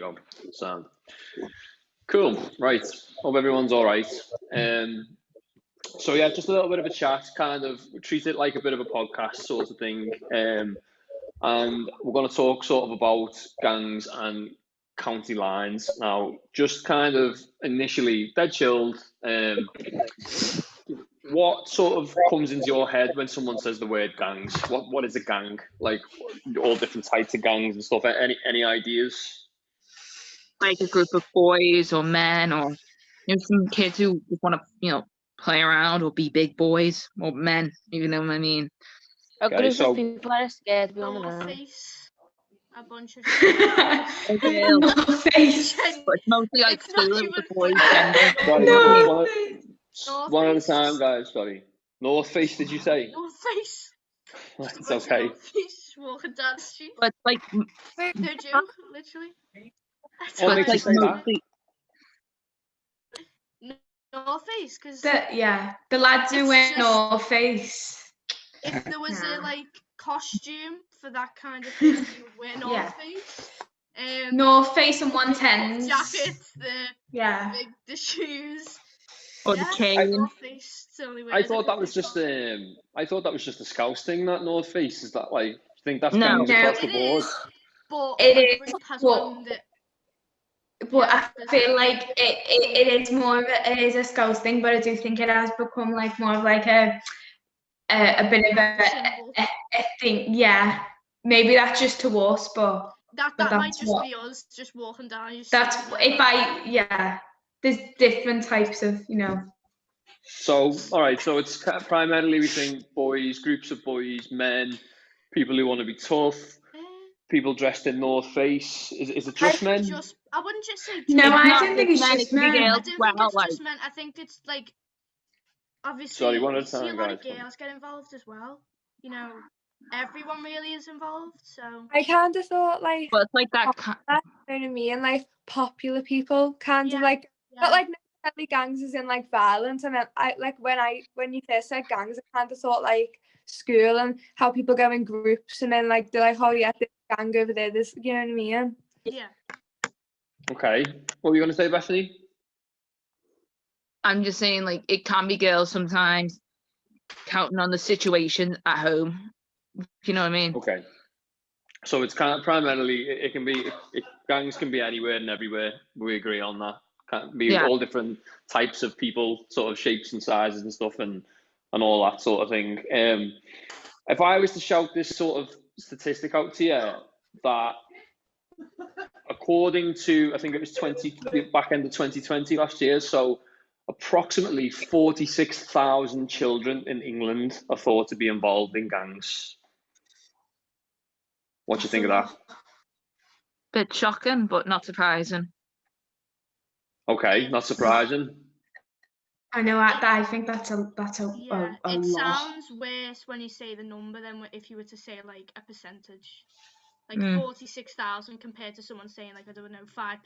you go. Sound cool. Right. Hope everyone's all right. So yeah, just a little bit of a chat, kind of treat it like a bit of a podcast sort of thing. And we're going to talk sort of about gangs and county lines. Now, just kind of initially, dead chilled. What sort of comes into your head when someone says the word gangs? What is a gang? Like all different types of gangs and stuff. Any ideas? Like a group of boys or men, or some kids who just want to play around or be big boys or men. You know what I mean? A group of people that are scared to be on the ground. A bunch of North Face. But it's mostly like the boys. One at a time, guys. Sorry. North Face, did you say? North Face. It's okay. North Face walking down the street. But like, no joke, literally. What makes you say that? North Face, because the lads who wear North Face. If there was a like costume for that kind of thing, you would wear North Face. North Face and 110s. Jackets, the shoes. Or the cane. I thought that was just a Scouse thing. That North Face, is that like? I think that's gangs across the board. But it is. But I feel like it is more of a Scouse thing, but I do think it has become like more of like a bit of a thing. Yeah, maybe that's just to us, but that might just be us just walking down. That's there's different types of, So, all right, so it's primarily, we think, boys, groups of boys, men, people who want to be tough, people dressed in North Face. Is it just men? I wouldn't just say no, I don't think it's just men. I don't think it's just men. I think it's like, obviously, one at a time, see a lot of girls get involved as well. Everyone really is involved, so I kind of thought like, but it's like that, you know what I mean? Like popular people, kind of like, not like necessarily gangs as in like violence. And I like when you first said gangs, I kind of thought like school and how people go in groups, and then like they're like, oh yeah, this gang over there, this, you know what I mean? Yeah. Okay, what were you gonna say, Bethany? I'm just saying, like, it can be girls sometimes, counting on the situation at home. You know what I mean? Okay. So it's kind of primarily, gangs can be anywhere and everywhere. We agree on that. Can be all different types of people, sort of shapes and sizes and stuff, and all that sort of thing. If I was to shout this sort of statistic out to you, that according to, I think it was back end of 2020 last year, so approximately 46,000 children in England are thought to be involved in gangs. What do you think of that? Bit shocking, but not surprising. Okay, not surprising. I know. I think that's a it lot. Sounds worse when you say the number than if you were to say like a percentage, like 46,000 compared to someone saying like, I don't know, 5%.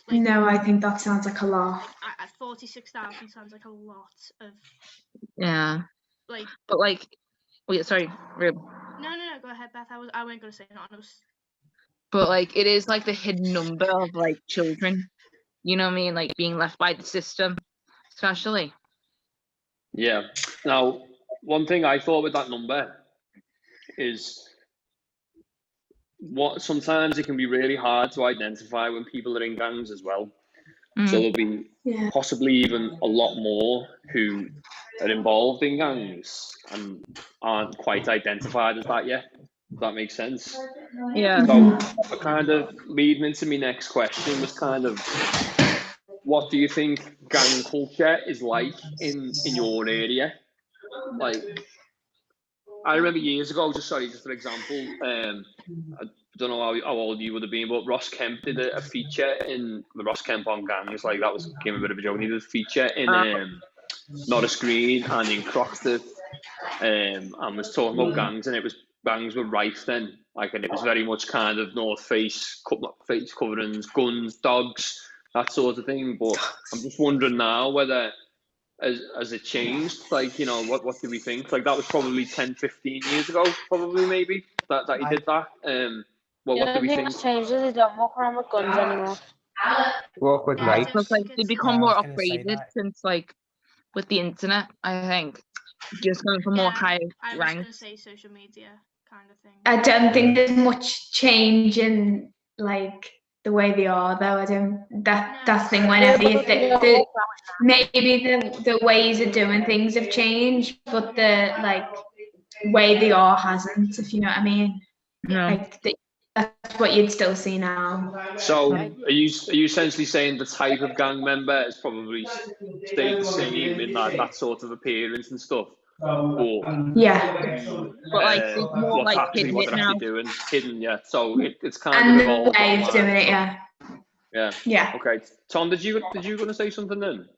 Like, no, I think that sounds like a lot. Like, 46,000 sounds like a lot of. Yeah. Like. But like, sorry, Rube. No, go ahead, Beth. I wasn't gonna say nothing else. But like, it is like the hidden number of like children. You know what I mean? Like being left by the system, especially. Yeah. Now, one thing I thought with that number is sometimes it can be really hard to identify when people are in gangs as well. So there'll be possibly even a lot more who are involved in gangs and aren't quite identified as that yet. If that makes sense. Yeah. So kind of leading into my next question was kind of, what do you think gang culture is like in your area? Like, I remember years ago, just for example, I don't know how old you would have been, but Ross Kemp did a feature in the Ross Kemp on gangs. Like, that became a bit of a joke. He did a feature in Norris Green and in Croxteth, and was talking about gangs, and gangs were rife then. Like, and it was very much kind of North Face, face coverings, guns, dogs, that sort of thing. But I'm just wondering now whether, as it changed, like, what do we think? Like, that was probably 10, 15 years ago, probably, maybe, that he did that. Well, what do we think? What's changed is they don't walk around with guns anymore. Walk with Yeah, I knives. don't It's like think they it's become Yeah, I more was gonna say upgraded that. since like with the internet. I think just going for more Yeah, higher I was gonna ranks. say social media kind of thing. I don't think there's much change in like the way they are though. I don't that's the thing whenever you maybe the ways of doing things have changed, but the like way they are hasn't, if you know what I mean. No. Like that's what you'd still see now. So, are you essentially saying the type of gang member has probably stayed the same in that sort of appearance and stuff, or Yeah. But like there's more what's like actually hidden what it they're now. actually doing hidden? Yeah. So it's kind And of the evolved way of online. doing it, yeah. Yeah. Yeah. Okay. Tom, did you gonna say something then?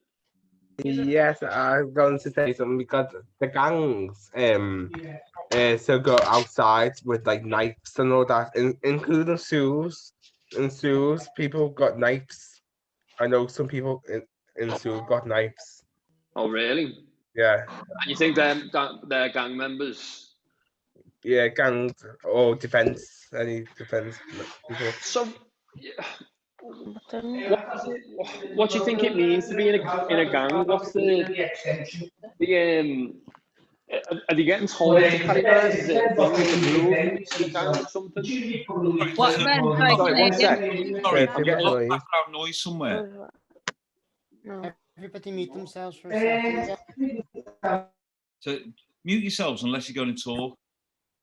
Yes, I'm going to say something because the gangs so go outside with like knives and all that, including shoes. In shoes, people got knives. I know some people in shoes got knives. Oh, really? Yeah, And you think they're gang members? yeah, gangs or defense, any defense people. So, yeah, what do you think it means to be in a gang? What's the are they getting told to carry knives? Is it a thing? Is it rules in the gang or something? What then? Sorry, Sorry, say one again. sec. Sorry, Yeah, to get a lot of annoyed. background noise somewhere. No. Everybody mute themselves for a second. So mute yourselves unless you're going to talk.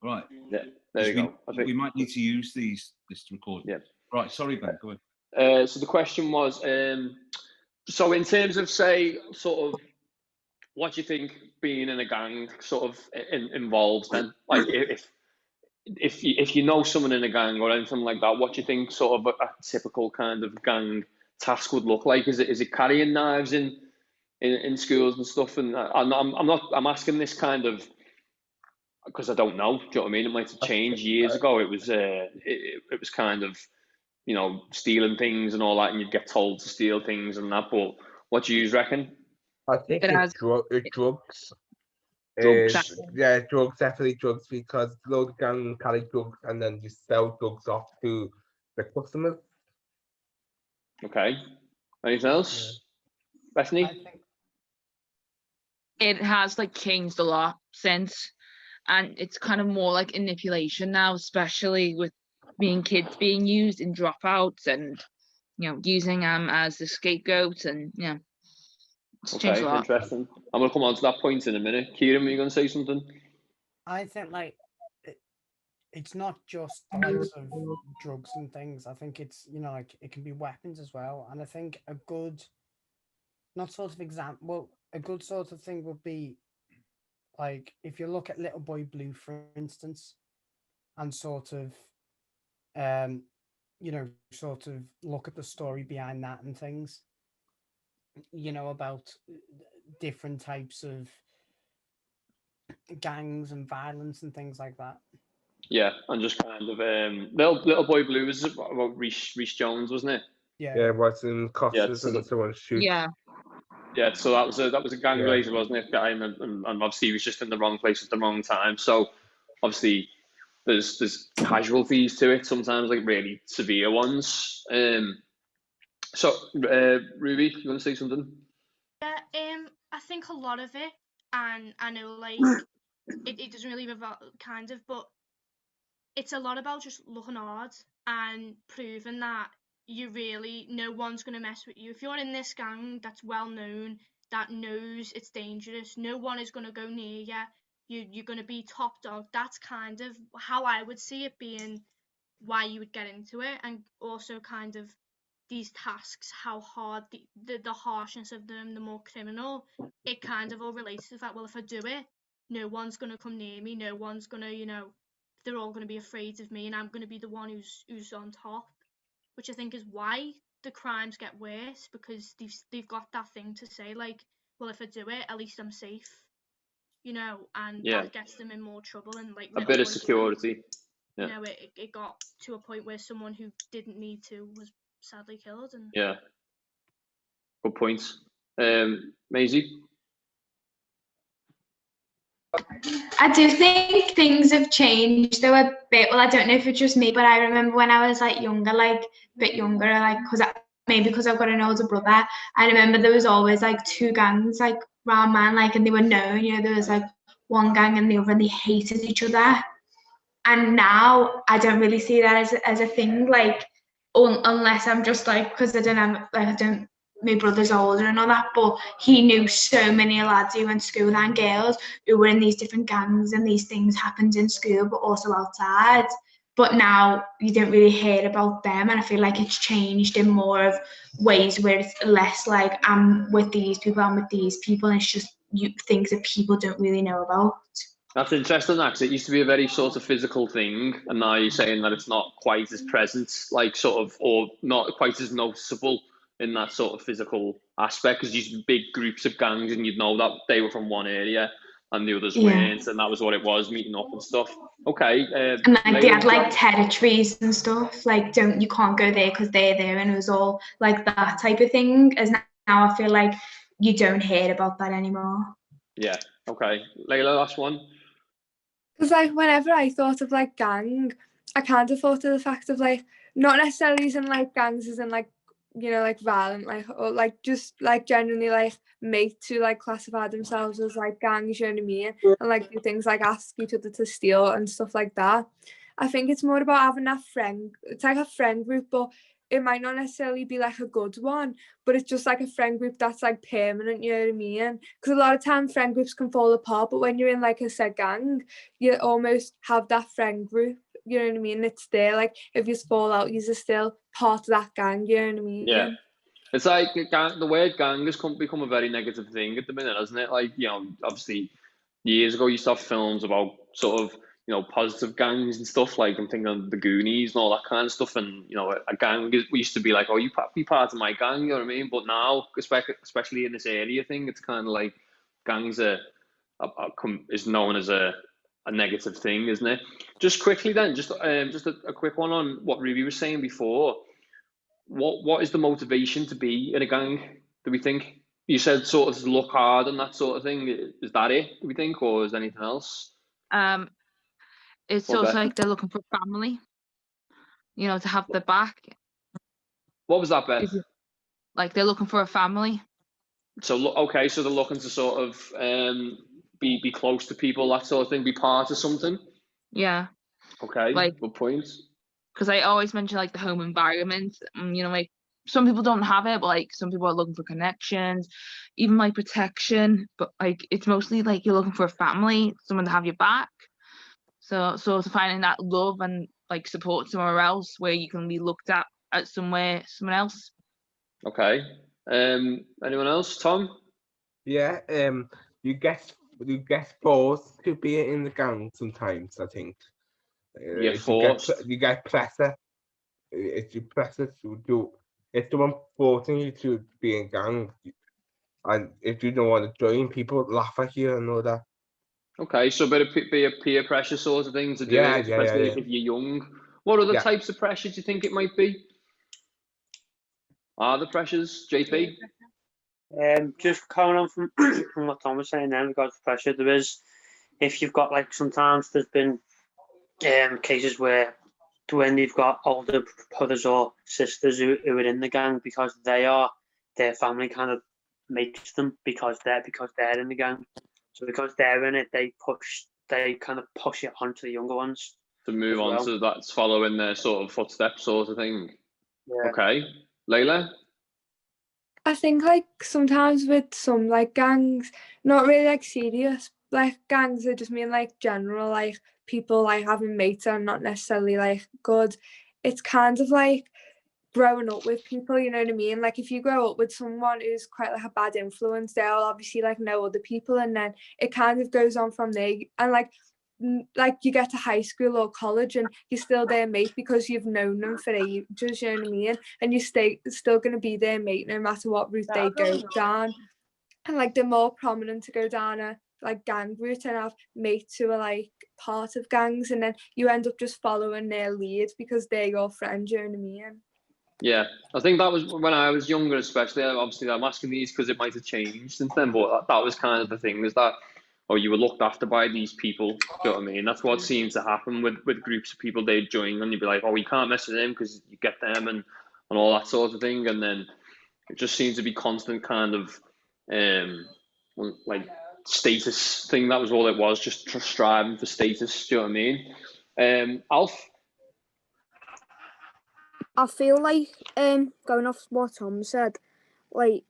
Right. Yeah, there you go. I think. We might need to use this recording. Yeah. Right. Sorry, Ben. Go ahead. So the question was, so in terms of say, sort of, what do you think being in a gang sort of involves then? Like if you know someone in a gang or anything like that, what do you think sort of a typical kind of gang task would look like? Is it carrying knives in schools and stuff? And I'm asking this kind of because I don't know. Do you know what I mean? It might have changed years ago. It was kind of, you know, stealing things and all that, and you'd get told to steal things and that. But what do you reckon? I think It has- it's drugs. Drugs. Yeah, drugs, definitely drugs, because loads of gangs carry drugs and then you sell drugs off to the customers. Okay. Anything else? Bethany? I think It has like changed a lot since, and it's kind of more like manipulation now, especially with kids being used in dropouts and using them as the scapegoats, and it's changed Okay, a lot. interesting. I'm going to come on to that point in a minute. Kieran, were you going to say something? I think like it's not just the likes of drugs and things. I think it's like it can be weapons as well. And I think a good, not sort of example, well, a good sort of thing would be like if you look at Little Boy Blue, for instance, and sort of sort of look at the story behind that and things, about different types of gangs and violence and things like that. Yeah, and just kind of Little Boy Blue was about Reece Jones, wasn't it? Yeah, what's in Costas and someone shoots. Yeah, so that was a gang blazer, wasn't it? And obviously he was just in the wrong place at the wrong time. So obviously there's casualties to it sometimes, like really severe ones. So Ruby, you want to say something? Yeah, I think a lot of it, and I know like it doesn't really revolve kind of, but it's a lot about just looking hard and proving that no one's going to mess with you. If you're in this gang that's well known, that knows it's dangerous, no one is going to go near you. You're going to be top dog. That's kind of how I would see it being, why you would get into it, and also kind of these tasks, how hard the harshness of them, the more criminal, it kind of all relates to that. Well, if I do it, no one's going to come near me, no one's going to, they're all going to be afraid of me, and I'm going to be the one who's on top, which I think is why the crimes get worse, because they've got that thing to say, like, well, if I do it, at least I'm safe, and that gets them in more trouble. And like a bit of security. It got to a point where someone who didn't need to was sadly killed. And good points. Maisie? I do think things have changed though a bit. Well, I don't know if it's just me, but I remember when I was like younger, like a bit younger, like maybe because I've got an older brother. I remember there was always like two gangs like round man, like, and they were known. You know, there was like one gang and the other, and they hated each other. And now I don't really see that as a thing, like unless I'm just like, because I don't have like I don't my brother's older and all that, but he knew so many lads who went to school and girls who were in these different gangs, and these things happened in school but also outside. But now you don't really hear about them, and I feel like it's changed in more of ways where it's less like I'm with these people, I'm with these people, and it's just things that people don't really know about. That's interesting, actually. It used to be a very sort of physical thing, and now you're saying that it's not quite as present, like sort of, or not quite as noticeable in that sort of physical aspect, because you used to be big groups of gangs, and you'd know that they were from one area and the others weren't, and that was what it was, meeting up and stuff. Okay. And like they had like territories and stuff, like you can't go there because they're there, and it was all like that type of thing. As now I feel like you don't hear about that anymore. Yeah. Okay. Layla, last one. Because like whenever I thought of like gang, I kind of thought of the fact of like not necessarily as in like gangs as in like, you know, like violent, like, or like just like genuinely like mates who like classify themselves as like gangs, you know what I mean, and like do things like ask each other to steal and stuff like that. I think it's more about having that friend. It's like a friend group, but it might not necessarily be like a good one, but it's just like a friend group that's like permanent, you know what I mean? Because a lot of times friend groups can fall apart, but when you're in like a said gang, you almost have that friend group, you know what I mean? It's there, like if you fall out, you're still part of that gang, you know what I mean? Yeah. It's like the word gang has become a very negative thing at the minute, hasn't it? Like, you know, obviously years ago you saw films about sort of, you know, positive gangs and stuff, like I'm thinking of the Goonies and all that kind of stuff, and you know, a gang we used to be like, oh, you be part of my gang, you know what I mean? But now, especially in this area thing, it's kind of like gangs is known as a negative thing, isn't it? Just quickly then, just a quick one on what Ruby was saying before. What is the motivation to be in a gang, do we think? You said sort of to look hard and that sort of thing. Is that it, do we think, or is there anything else? It's What also about- like they're looking for family, you know, to have their back. What was that, Beth? Like they're looking for a family. So okay, so they're looking to sort of be close to people, that sort of thing, be part of something. Yeah. Okay, like good point. Because I always mention like the home environment, you know, like some people don't have it, but like some people are looking for connections, even like protection, but like it's mostly like you're looking for a family, someone to have your back. So finding that love and like support somewhere else where you can be looked at someone else. Okay. Anyone else? Tom? Yeah. You get forced to be in the gang sometimes, I think. You get forced. You get pressure. It's your pressure to do. If someone forcing you to be in gang, and if you don't want to join, people laugh at you and all that. Okay, so be a peer pressure sort of thing to do it, especially if you're young. What other types of pressure do you think it might be? Are the pressures, JP? Just coming on from from what Tom was saying then, regards to pressure, there is, if you've got like sometimes there's been cases where when you've got older brothers or sisters who are in the gang because their family kind of makes them because they're in the gang. So because they're in it, they kind of push it onto the younger ones. To move on to that's following their sort of footsteps sort of thing. Yeah. Okay. Layla? I think like sometimes with some like gangs, not really like serious like gangs, I just mean like general like people like having mates are not necessarily like good. It's kind of like growing up with people, you know what I mean? Like if you grow up with someone who's quite like a bad influence, they'll obviously like know other people, and then it kind of goes on from there. And like you get to high school or college and you're still their mate because you've known them for ages, you know what I mean? And you're still going to be their mate no matter what route they go down. And like they're more prominent to go down a like gang route and have mates who are like part of gangs, and then you end up just following their lead because they're your friends, you know what I mean? Yeah, I think that was when I was younger, especially. Obviously, I'm asking these because it might have changed since then, but that was kind of the thing, is that or you were looked after by these people. Do you know what I mean? That's what seems to happen with groups of people they'd join, and you'd be like, oh, you can't mess with them because you get them and all that sort of thing. And then it just seems to be constant kind of like status thing. That was all it was, just striving for status. Do you know what I mean? Alf? I feel like going off what Tom said, like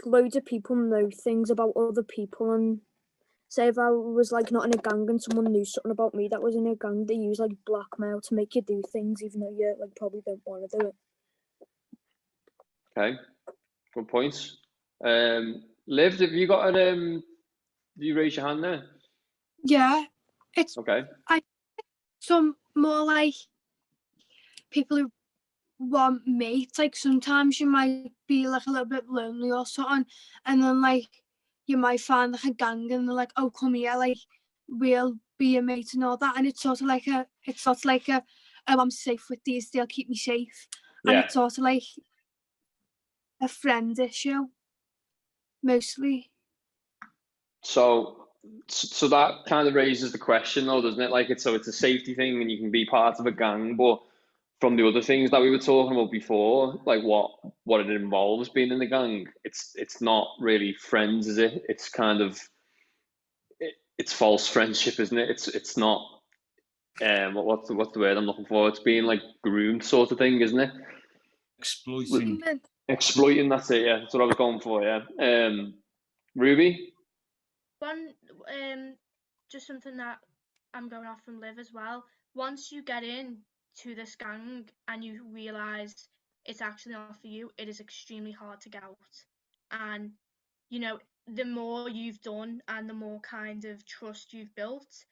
loads of people know things about other people, and say if I was like not in a gang and someone knew something about me that was in a gang, they use like blackmail to make you do things even though you like probably don't want to do it. Okay, good points. Liv, have you got an you raise your hand there? Yeah, it's Okay. some more like people who want mates. Like sometimes you might be like a little bit lonely or something, and then like you might find like a gang and they're like, oh, come here, like we'll be your mate and all that. And it's sort of like a oh, I'm safe with these, they'll keep me safe. And Yeah. it's sort of like a friend issue mostly. So that kind of raises the question, though, doesn't it? Like it's a safety thing, and you can be part of a gang, but from the other things that we were talking about before, like what it involves being in the gang, it's not really friends, is it? It's kind of it's false friendship, isn't it? It's not what's the word I'm looking for? It's being like groomed sort of thing, isn't it? Exploiting, that's it. Yeah, that's what I was going for. Yeah. Ruby. One, just something that I'm going off from Liv as well. Once you get in to this gang and you realise it's actually not for you, it is extremely hard to get out. And, you know, the more you've done and the more kind of trust you've built,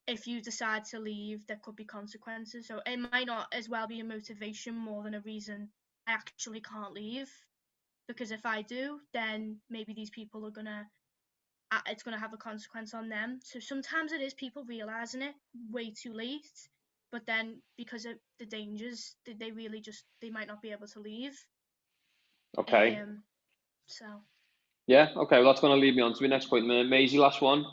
if you decide to leave, there could be consequences. So it might not as well be a motivation more than a reason I actually can't leave. Because if I do, then maybe these people are it's gonna have a consequence on them. So sometimes it is people realizing it way too late, but then because of the dangers, they might not be able to leave. Okay. So. Yeah. Okay. Well, that's going to lead me on to my next point. Maisie, last one.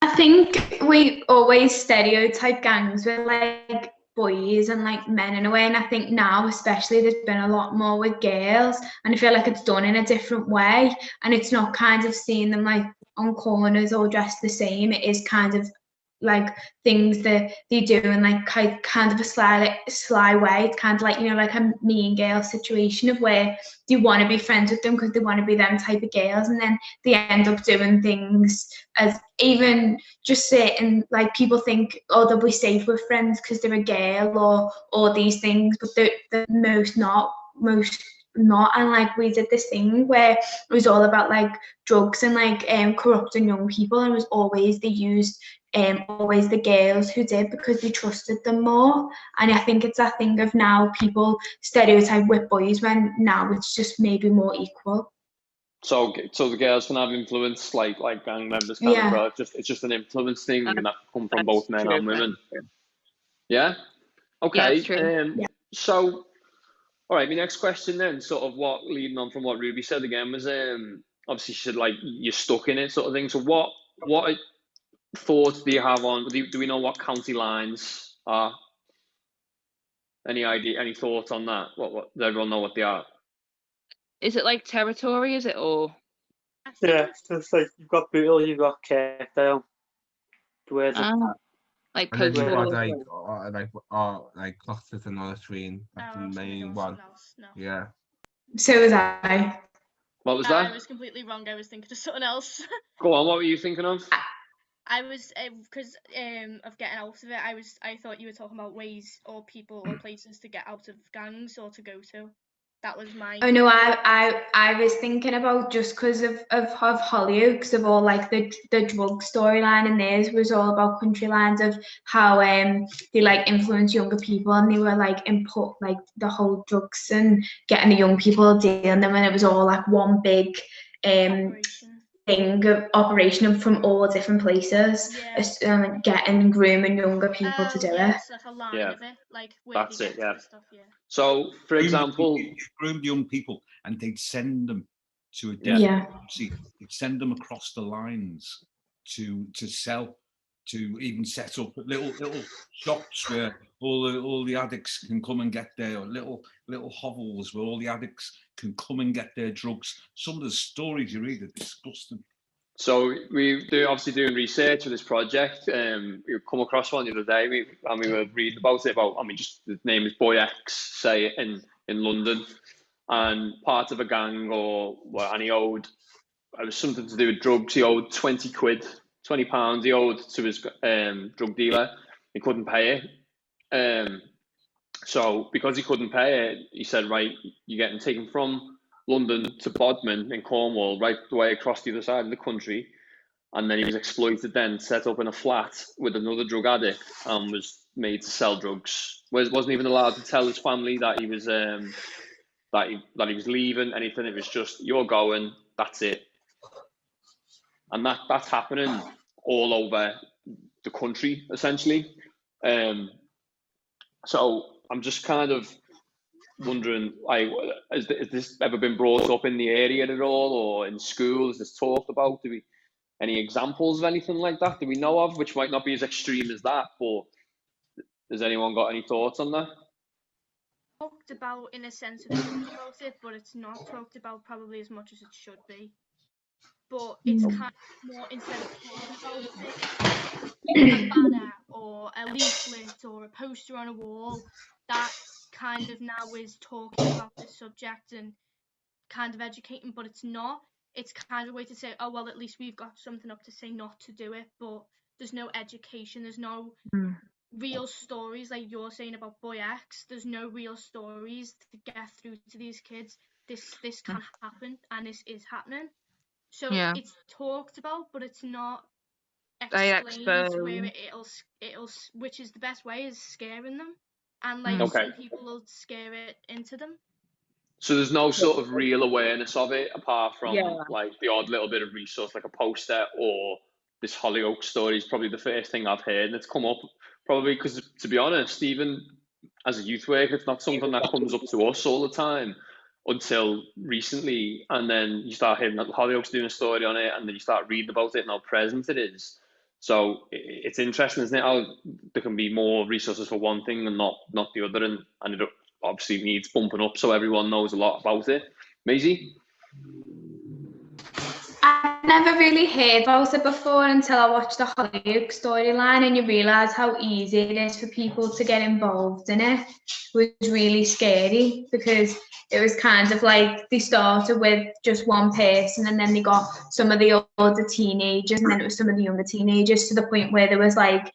I think we always stereotype gangs with like boys and like men in a way, and I think now especially there's been a lot more with girls, and I feel like it's done in a different way, and it's not kind of seeing them like on corners or dressed the same. It is kind of like things that they do in like kind of a sly way. It's kind of like, you know, like a mean girl situation of where they want to be friends with them because they want to be them type of girls, and then they end up doing things as even just certain, like people think, oh, they'll be safe with friends because they're a girl or these things, but they're most not. And like we did this thing where it was all about like drugs and like corrupting young people, and it was always they used always the girls who did because they trusted them more. And I think it's that thing of now people stereotype with boys when now it's just maybe more equal. So the girls can have influence, like gang members can as well. It's just an influence thing, and that can come from both men and women. Yeah. Okay. Yeah, so, all right. My next question then, sort of leading on from what Ruby said again, was obviously she said like you're stuck in it sort of thing. So what thoughts do you have on? Do we know what county lines are? Any idea? Any thoughts on that? What does everyone know what they are? Is it like territory? Is it or? Yeah, it's like you've got Bootle, you've got Kirkdale. Where's it? Like And then you've Coachwood. got like clusters and all the screen. That's the main one. No. Yeah. So was I. What was that? I was completely wrong. I was thinking of something else. Go on. What were you thinking of? I was because of getting out of it. I thought you were talking about ways or people or places to get out of gangs or to go to. That was my. Oh no, I was thinking about just because of Hollywood, because of all like the drug storyline, and theirs was all about country lines of how they like influence younger people, and they were like input like the whole drugs and getting the young people dealing them, and it was all like one big thing of operation from all different places, getting grooming younger people to do it. It's like a line of it, like where that's they it. get Yeah. Stuff, yeah. So, for example, groomed young people, and they'd send them to a Yeah. different country. You'd send them across the lines to sell, to even set up little shops where all the addicts can come and get their little hovels where all the addicts can come and get their drugs. Some of the stories you read are disgusting. So we do obviously doing research for this project. We come across one the other day, and we were reading about it. Just the name is Boy X, say in London, and part of a gang and he owed. It was something to do with drugs. He owed £20. He owed to his drug dealer. He couldn't pay it. So because he couldn't pay it, he said, right, you're getting taken from London to Bodmin in Cornwall, right the way across the other side of the country. And then he was exploited then, set up in a flat with another drug addict and was made to sell drugs. Wasn't even allowed to tell his family that he was that he was leaving, anything. It was just, you're going, that's it. And that's happening all over the country, essentially. So I'm just kind of wondering, like, has this ever been brought up in the area at all, or in school? Is this talked about? Any examples of anything like that do we know of, which might not be as extreme as that, but has anyone got any thoughts on that? Talked about in a sense of talked about it, but it's not talked about probably as much as it should be. But it's kind of more, instead of talking about it, a banner or a leaflet or a poster on a wall that kind of now is talking about this subject and kind of educating, but it's not. It's kind of a way to say, oh, well, at least we've got something up to say not to do it, but there's no education, there's no real stories like you're saying about Boy X. There's no real stories to get through to these kids. This can happen, and this is happening. So it's talked about, but it's not explained where it'll which is the best way, is scaring them, and like some people will scare it into them. So there's no sort of real awareness of it, apart from like the odd little bit of resource, like a poster, or this Hollyoaks story is probably the first thing I've heard, and it's come up probably because, to be honest, even as a youth worker, it's not something that comes up to us all the time until recently, and then you start hearing that Hollyoaks doing a story on it, and then you start reading about it and how present it is. So it's interesting, isn't it, how there can be more resources for one thing and not the other, and it obviously needs bumping up so everyone knows a lot about it. Maisie? I've never really heard about it before until I watched the Hollyoaks storyline, and you realise how easy it is for people to get involved in it. It was really scary because it was kind of like they started with just one person, and then they got some of the older teenagers, and then it was some of the younger teenagers, to the point where there was like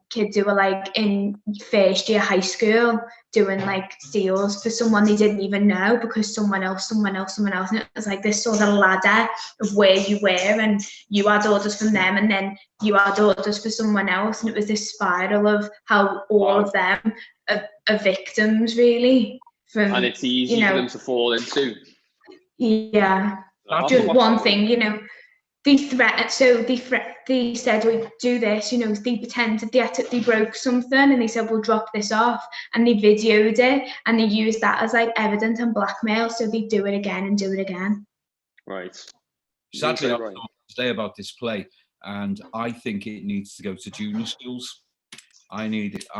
kids who were like in first year high school doing like deals for someone they didn't even know, because someone else, and it was like this sort of ladder of where you were, and you had orders from them, and then you had orders for someone else, and it was this spiral of how all of them are victims, really, from, and it's easy for them to fall into. Just one thing, they threatened, so they said, we do this, they pretended they broke something, and they said, we'll drop this off, and they videoed it, and they used that as like evidence and blackmail, so they do it again and do it again. Right. Sadly, I've got to say about this play, and I think it needs to go to junior schools. I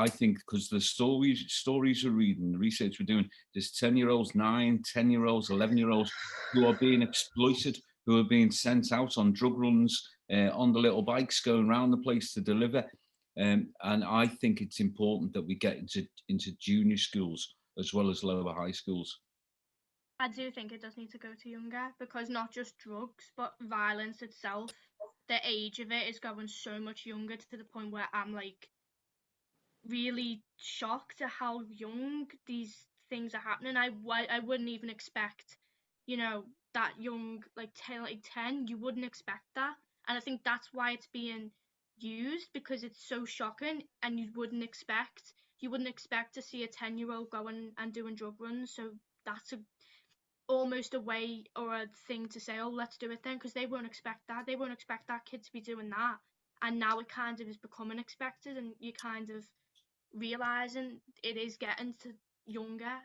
think, because the stories we're reading, the research we're doing, there's 10-year-olds, 9, 10-year-olds, 11-year-olds who are being exploited, who are being sent out on drug runs, on the little bikes going around the place to deliver. And I think it's important that we get into junior schools as well as lower high schools. I do think it does need to go to younger, because not just drugs, but violence itself, the age of it is going so much younger, to the point where I'm like really shocked at how young these things are happening. I wouldn't even expect, that young, like 10, you wouldn't expect that. And I think that's why it's being used, because it's so shocking, and you wouldn't expect to see a 10-year-old going and doing drug runs. So that's almost a way or a thing to say, oh, let's do it then, because they won't expect that. They won't expect that kid to be doing that. And now it kind of is becoming expected, and you kind of realising it is getting to younger.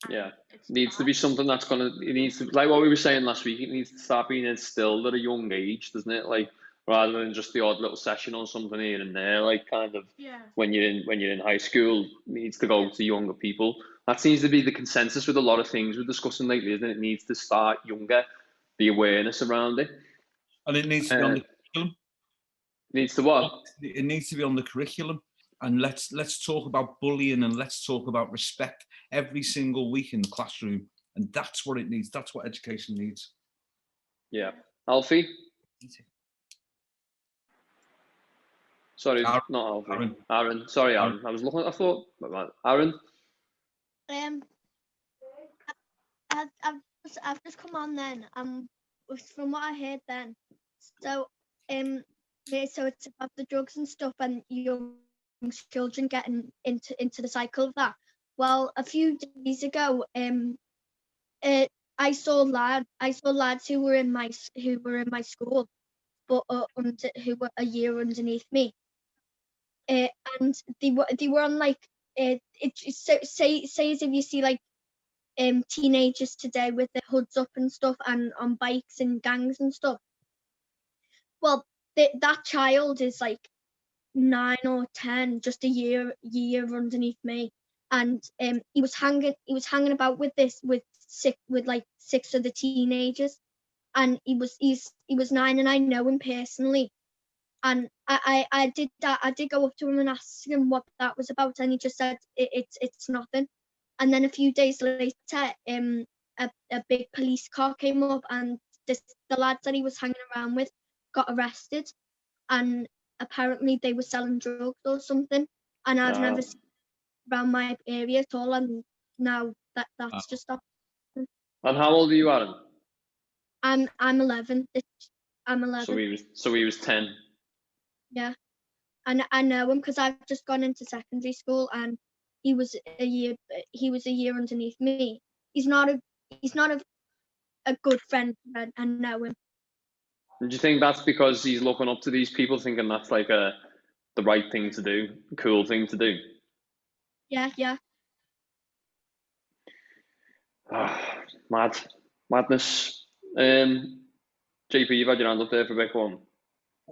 Yeah, It's needs to bad. be something that's gonna. It needs to, like what we were saying last week. It needs to start being instilled at a young age, doesn't it? Like rather than just the odd little session or something here and there. Like kind of Yeah. when you're in high school, it needs to go Yeah. to younger people. That seems to be the consensus with a lot of things we're discussing lately, isn't it? It needs to start younger, the awareness around it. And it needs to be on the curriculum. Needs to what? It needs to be on the curriculum. And let's talk about bullying and let's talk about respect every single week in the classroom. And that's what it needs. That's what education needs. Yeah. Alfie? Sorry, Aaron. not Alfie. Aaron. Aaron. Sorry, Aaron. I was looking. I thought. Aaron. I've just come on then. From what I heard then. So yeah, so it's about the drugs and stuff and young children getting into the cycle of that. Well, a few days ago, I saw lads who were in my school, but who were a year underneath me, and they were on like say as if you see like teenagers today with their hoods up and stuff and on bikes and gangs and stuff. Well, that child is like 9 or 10, just a year underneath me, and he was hanging about with like 6 other teenagers, and he was 9, and I know him personally, and I did go up to him and ask him what that was about, and he just said it's nothing. And then a few days later, a big police car came up, and the lads that he was hanging around with got arrested, and apparently they were selling drugs or something, and I've never seen it around my area at all, and now that's just happened. And how old are you, Aaron? I'm 11. I'm 11. So he was 10. Yeah, and I know him because I've just gone into secondary school, and he was a year underneath me. He's not a good friend. I know him. Do you think that's because he's looking up to these people, thinking that's like the right thing to do, cool thing to do? Yeah. Madness. JP, you've had your hand up there for a bit. Go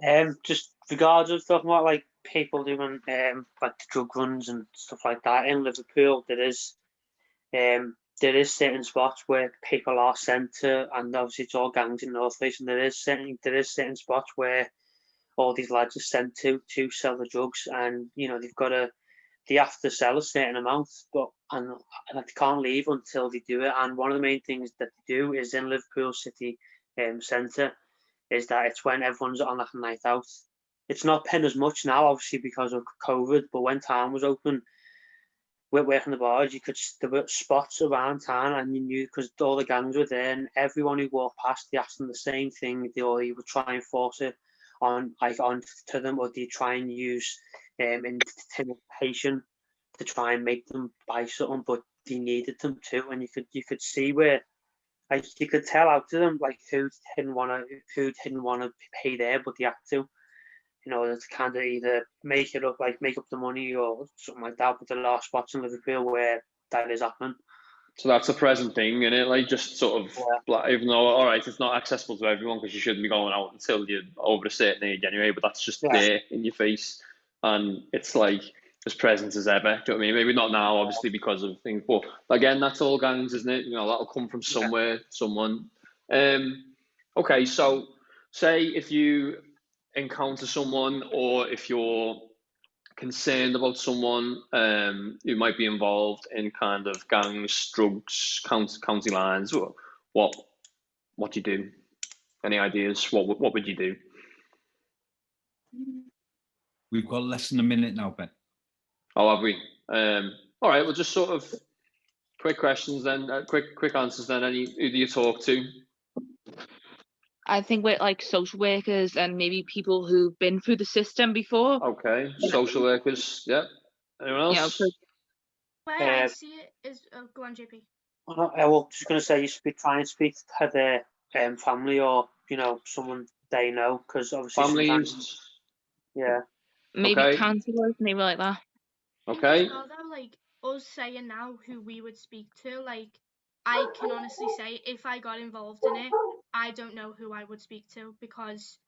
on. Just regards of talking about like people doing like drug runs and stuff like that in Liverpool, there is certain spots where people are sent to, and obviously it's all gangs in North Face, and there is certain spots where all these lads are sent to sell the drugs, and you know they have to sell a certain amount, and they can't leave until they do it. And one of the main things that they do is in Liverpool City Centre, is that it's when everyone's on like a night out. It's not paying as much now, obviously, because of COVID, but when town was open, with working the bars, there were spots around town, and you knew because all the gangs were there, and everyone who walked past, they asked them the same thing. They would try and force it on to them, or they try and use intimidation to try and make them buy something, but they needed them too, and you could see where, like, you could tell out to them like who didn't want to pay there, but they had to. You know, it's kind of either make up the money or something like that. But there are spots in Liverpool where that is happening. So that's a present thing, isn't it? Like just sort of, even though, all right, it's not accessible to everyone because you shouldn't be going out until you're over a certain age anyway. But that's just there in your face, and it's like as present as ever. Do you know what I mean? Maybe not now, obviously, because of things. But again, that's all gangs, isn't it? You know, that'll come from somewhere, someone. Okay, so say if you encounter someone, or if you're concerned about someone who might be involved in kind of gangs, drugs, county lines, what do you do? Any ideas? What would you do? We've got less than a minute now, Ben. Oh, have we? All right. Well, just sort of quick questions then. Quick answers then. Who do you talk to? I think with like social workers and maybe people who've been through the system before. Okay, social workers. Yeah. Anyone else? Yeah, Where I see it is go on, JP. Well, just going to say, you should try and speak to their family, or someone they know, because obviously families. Yeah. Maybe counsellors, maybe like that. Okay. Like us saying now who we would speak to, like, I can honestly say if I got involved in it, I don't know who I would speak to, because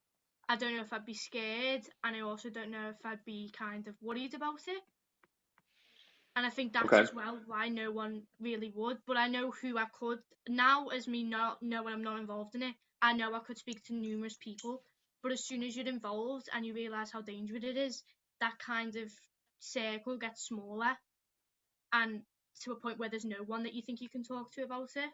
I don't know if I'd be scared, and I also don't know if I'd be kind of worried about it. And I think that's as well why no one really would. But I know who I could. Now, as me not knowing I'm not involved in it, I know I could speak to numerous people. But as soon as you're involved and you realise how dangerous it is, that kind of circle gets smaller, and to a point where there's no one that you think you can talk to about it.